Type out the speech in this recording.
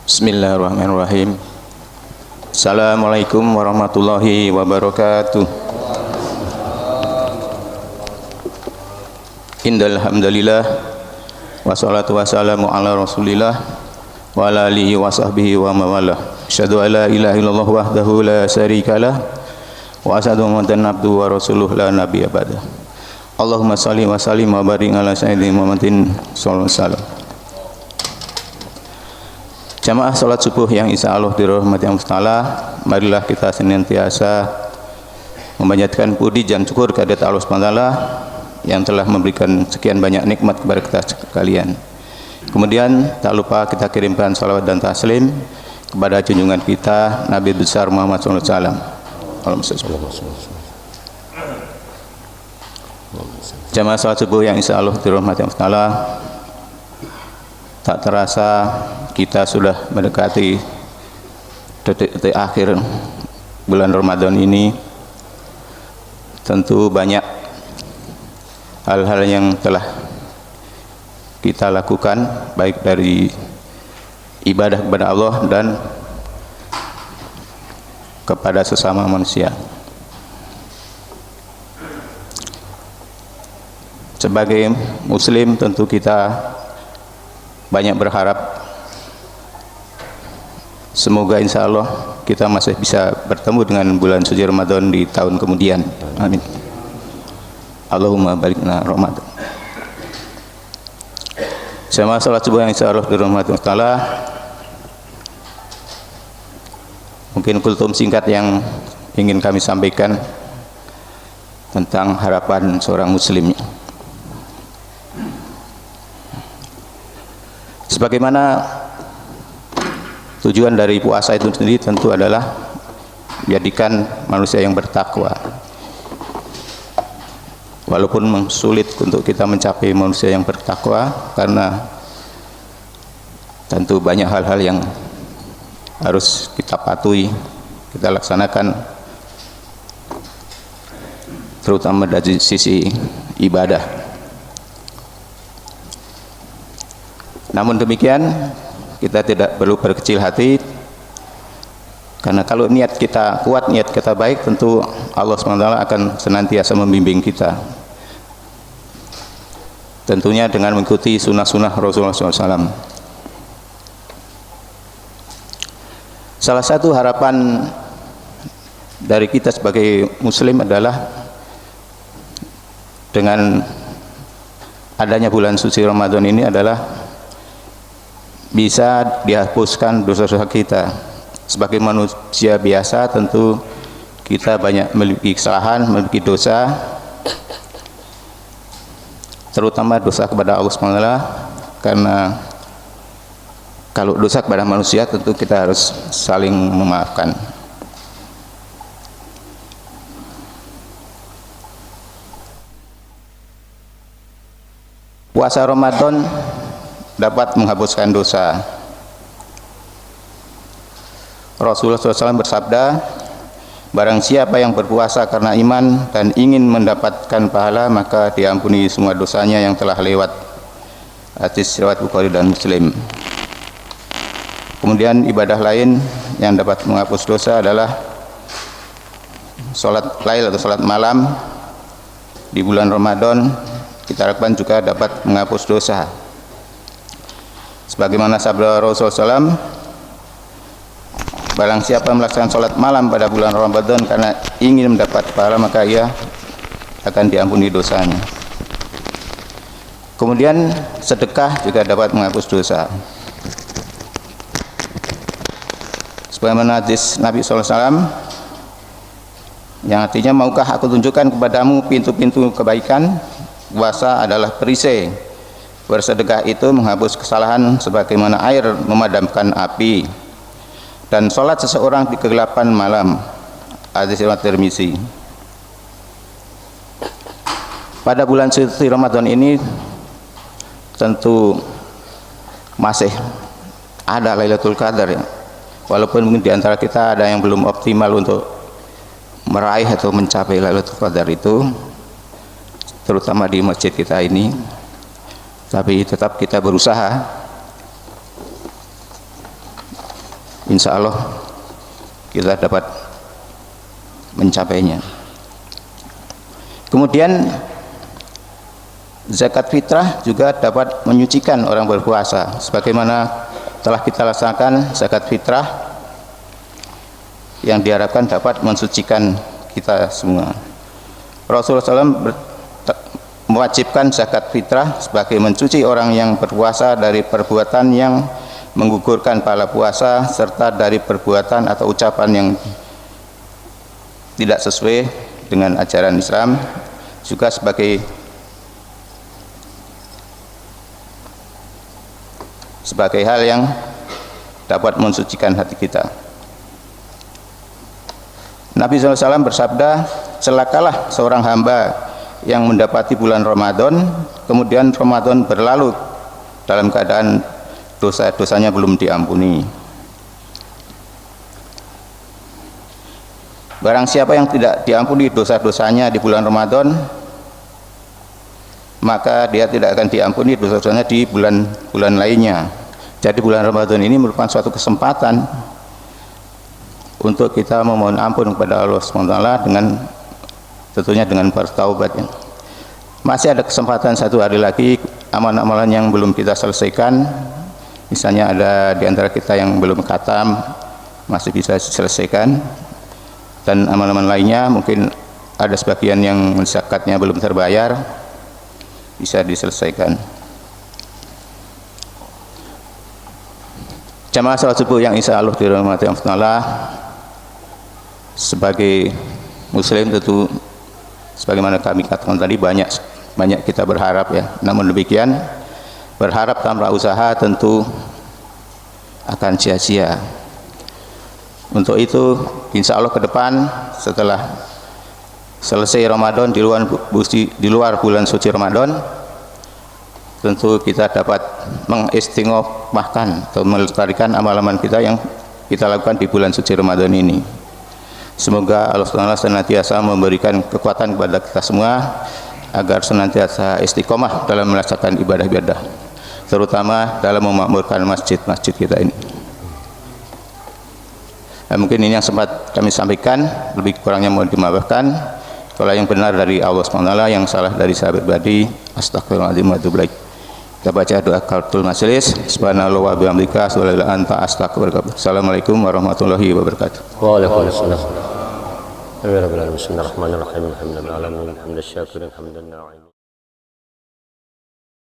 Bismillahirrahmanirrahim. Assalamualaikum warahmatullahi wabarakatuh. Innal hamdalillah wassalatu wassalamu ala Rasulillah wa ala alihi wa sahbihi wa mawalah. Asyhadu an la ilaha illallah wahdahu la syarikalah wa asyhadu anna Muhammadan abduhu wa rasuluhu la nabiyya ba'dah. Allahumma shalli wa sallim wa barik ala sayyidina Muhammadin sallallahu alaihi wasallam. Jamaah salat subuh yang insya Allah dirahmati Allah Ta'ala, marilah kita senantiasa memanjatkan puji dan syukur kehadirat Allah SWT yang telah memberikan sekian banyak nikmat kepada kita sekalian. Kemudian tak lupa kita kirimkan salawat dan taslim kepada junjungan kita Nabi besar Muhammad SAW. Jamaah salat subuh yang insya Allah dirahmati Allah Ta'ala, tak terasa kita sudah mendekati detik-detik akhir bulan Ramadan ini. Tentu banyak hal-hal yang telah kita lakukan, baik dari ibadah kepada Allah dan kepada sesama manusia. Sebagai muslim tentu kita banyak berharap semoga insya Allah kita masih bisa bertemu dengan bulan suci Ramadan di tahun kemudian. Amin. Allahumma barikna Ramadan. Jamaah salat subuh yang insya Allah dirahmati Allah Ta'ala, mungkin kultum singkat yang ingin kami sampaikan tentang harapan seorang muslim. Sebagaimana tujuan dari puasa itu sendiri tentu adalah menjadikan manusia yang bertakwa. Walaupun sulit untuk kita mencapai manusia yang bertakwa, karena tentu banyak hal-hal yang harus kita patuhi, kita laksanakan, terutama dari sisi ibadah. Namun demikian, kita tidak perlu berkecil hati, karena kalau niat kita kuat, niat kita baik, tentu Allah SWT akan senantiasa membimbing kita, tentunya dengan mengikuti sunnah-sunnah Rasulullah SAW. Salah satu harapan dari kita sebagai muslim adalah dengan adanya bulan suci Ramadan ini adalah bisa dihapuskan dosa-dosa kita. Sebagai manusia biasa tentu kita banyak memiliki kesalahan, memiliki dosa, terutama dosa kepada Allah SWT, karena kalau dosa kepada manusia tentu kita harus saling memaafkan. Puasa Ramadan dapat menghapuskan dosa. Rasulullah SAW bersabda, barang siapa yang berpuasa karena iman dan ingin mendapatkan pahala, maka diampuni semua dosanya yang telah lewat. Hadis riwayat Bukhari dan Muslim. Kemudian ibadah lain yang dapat menghapus dosa adalah sholat lail atau sholat malam di bulan Ramadan. Kita harapkan juga dapat menghapus dosa. Sebagaimana sabda Rasulullah SAW, barang siapa melaksanakan sholat malam pada bulan Ramadan karena ingin mendapat pahala, maka ia akan diampuni dosanya. Kemudian sedekah juga dapat menghapus dosa. Sebagaimana hadis Nabi SAW yang artinya, maukah aku tunjukkan kepadamu pintu-pintu kebaikan? Puasa adalah perisai, bersedekah itu menghapus kesalahan sebagaimana air memadamkan api, dan sholat seseorang di kegelapan malam. Hadis riwayat Tirmizi. Pada bulan suci Ramadan ini tentu masih ada Lailatul Qadar, ya. Walaupun mungkin di antara kita ada yang belum optimal untuk meraih atau mencapai Lailatul Qadar itu, terutama di masjid kita ini, tapi tetap kita berusaha insya Allah kita dapat mencapainya. Kemudian zakat fitrah juga dapat menyucikan orang berpuasa, sebagaimana telah kita laksanakan zakat fitrah yang diharapkan dapat mensucikan kita semua. Rasulullah SAW mewajibkan zakat fitrah sebagai mencuci orang yang berpuasa dari perbuatan yang menggugurkan pahala puasa, serta dari perbuatan atau ucapan yang tidak sesuai dengan ajaran Islam, juga sebagai hal yang dapat mensucikan hati kita. Nabi SAW bersabda, celakalah seorang hamba yang mendapati bulan Ramadan, kemudian Ramadan berlalu dalam keadaan dosa-dosanya belum diampuni. Barang siapa yang tidak diampuni dosa-dosanya di bulan Ramadan, maka dia tidak akan diampuni dosa-dosanya di bulan-bulan lainnya. Jadi bulan Ramadan ini merupakan suatu kesempatan untuk kita memohon ampun kepada Allah SWT tentunya dengan bertaubat. Masih ada kesempatan 1 hari lagi, amalan-amalan yang belum kita selesaikan, misalnya ada di antara kita yang belum khatam, masih bisa diselesaikan, dan amalan-amalan lainnya mungkin ada sebagian yang zakatnya belum terbayar, bisa diselesaikan. Jamaah salat subuh yang insya Allah dirahmati Allah, sebagai muslim tentu sebagaimana kami katakan tadi, banyak kita berharap ya. Namun demikian, berharap tanpa usaha tentu akan sia-sia. Untuk itu insya Allah ke depan setelah selesai Ramadan, di luar bulan suci Ramadan, tentu kita dapat mengistiqomahkan atau melestarikan amal-amal kita yang kita lakukan di bulan suci Ramadan ini. Semoga Allah SWT senantiasa memberikan kekuatan kepada kita semua agar senantiasa istiqomah dalam melaksanakan ibadah-ibadah, terutama dalam memakmurkan masjid-masjid kita ini. Mungkin ini yang sempat kami sampaikan, lebih kurangnya mohon dimaafkan. Kalau yang benar dari Allah SWT, yang salah dari sahabat pribadi, astagfirullahaladzim wa atubu ilaih. Kita baca doa kafatul majelis. Subhanallah wa bihamdika, asyhadu an la ilaha illa anta, astaghfiruka. Assalamualaikum warahmatullahi wabarakatuh. Waalaikumsalam. Bismillahirrahmanirrahim. Alhamdulillah, hamdan syakirin, hamdan na'im.